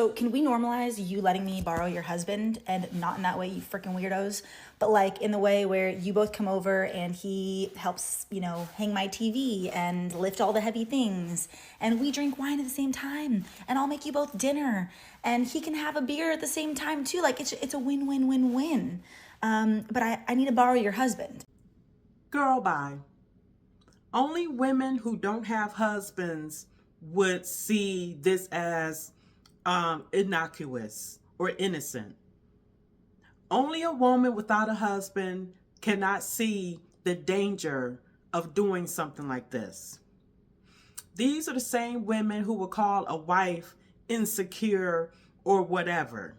So can we normalize you letting me borrow your husband, and not in that way, you freaking weirdos, but like in the way where you both come over and he helps, hang my TV and lift all the heavy things, and we drink wine at the same time, and I'll make you both dinner, and he can have a beer at the same time too. Like it's a win-win-win-win. But I need to borrow your husband. Girl, bye. Only women who don't have husbands would see this as innocuous or innocent. Only a woman without a husband cannot see the danger of doing something like this. These are the same women who will call a wife insecure or whatever.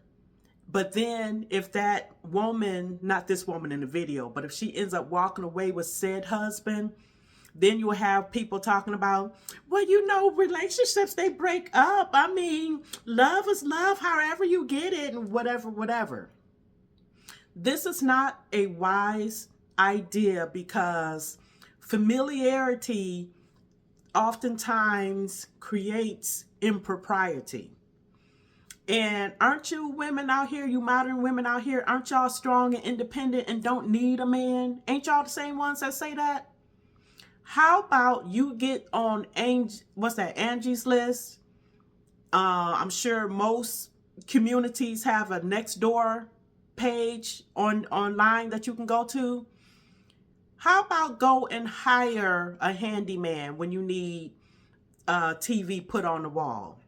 But then if that woman, not this woman in the video, but if she ends up walking away with said husband, then you'll have people talking about, well, relationships, they break up. I mean, love is love, however you get it, and whatever. This is not a wise idea, because familiarity oftentimes creates impropriety. And aren't you women out here, you modern women out here, aren't y'all strong and independent and don't need a man? Ain't y'all the same ones that say that? How about you get on Angie's List? I'm sure most communities have a next door page online that you can go to. How about go and hire a handyman when you need TV put on the wall?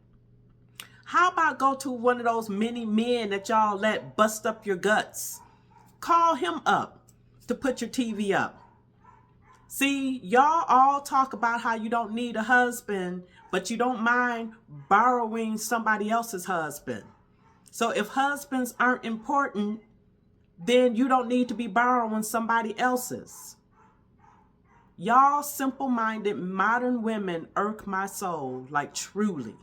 How about go to one of those many men that y'all let bust up your guts? Call him up to put your TV up. See, y'all all talk about how you don't need a husband, but you don't mind borrowing somebody else's husband. So if husbands aren't important, then you don't need to be borrowing somebody else's. Y'all simple-minded modern women irk my soul, like truly.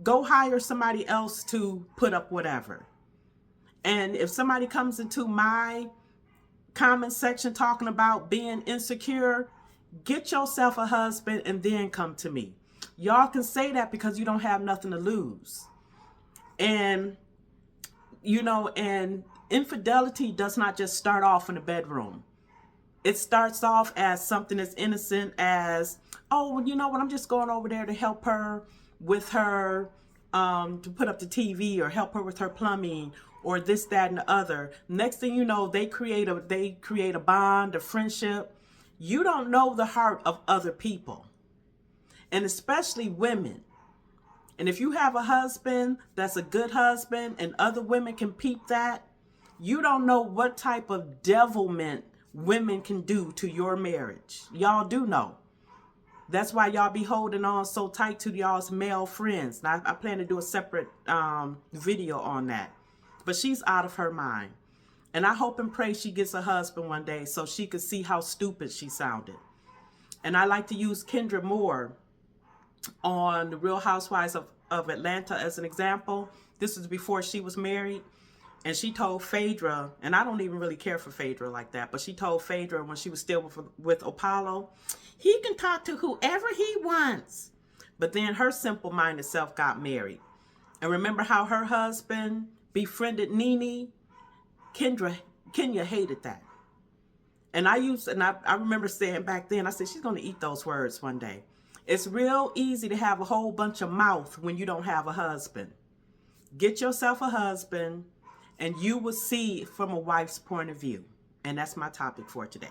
Go hire somebody else to put up whatever. And if somebody comes into my comment section talking about being insecure, get yourself a husband and then come to me. Y'all can say that because you don't have nothing to lose. And infidelity does not just start off in the bedroom. It starts off as something as innocent as, oh, well, you know what, I'm just going over there to help her with her to put up the TV, or help her with her plumbing, or this, that, and the other. Next thing you know, they create a bond, a friendship. You don't know the heart of other people, and especially women. And if you have a husband that's a good husband and other women can peep that, you don't know what type of devilment women can do to your marriage. Y'all do know. That's why y'all be holding on so tight to y'all's male friends. Now, I plan to do a separate video on that. But she's out of her mind. And I hope and pray she gets a husband one day so she could see how stupid she sounded. And I like to use Kendra Moore on The Real Housewives of Atlanta as an example. This is before she was married. And she told Phaedra, and I don't even really care for Phaedra like that, but she told Phaedra when she was still with Apollo, he can talk to whoever he wants. But then her simple-minded self got married. And remember how her husband befriended Nene? Kenya hated that. And I remember saying back then, I said, she's going to eat those words one day. It's real easy to have a whole bunch of mouth when you don't have a husband. Get yourself a husband, and you will see from a wife's point of view. And that's my topic for today.